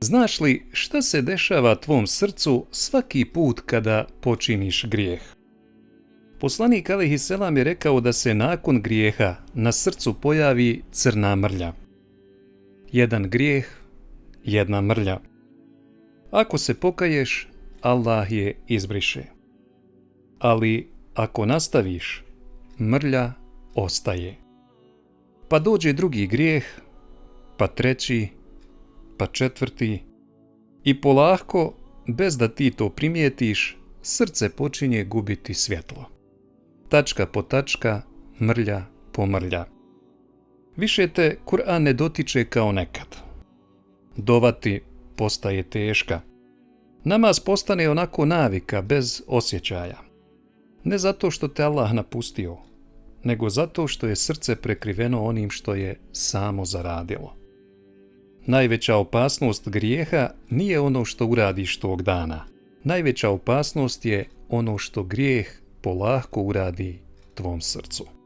Znaš li šta se dešava tvom srcu svaki put kada počiniš grijeh? Poslanik alejhi selam je rekao da se nakon grijeha na srcu pojavi crna mrlja. Jedan grijeh, jedna mrlja. Ako se pokaješ, Allah je izbriše. Ali ako nastaviš, mrlja ostaje. Pa dođe drugi grijeh, pa treći, pa četvrti i polako, bez da ti to primijetiš, srce počinje gubiti svjetlo. Tačka po tačka, mrlja po mrlja. Više te Kur'an ne dotiče kao nekad. Dova ti postaje teška. Namaz postane onako navika, bez osjećaja. Ne zato što te Allah napustio, nego zato što je srce prekriveno onim što je samo zaradilo. Najveća opasnost grijeha nije ono što uradiš tog dana. Najveća opasnost je ono što grijeh polako uradi tvom srcu.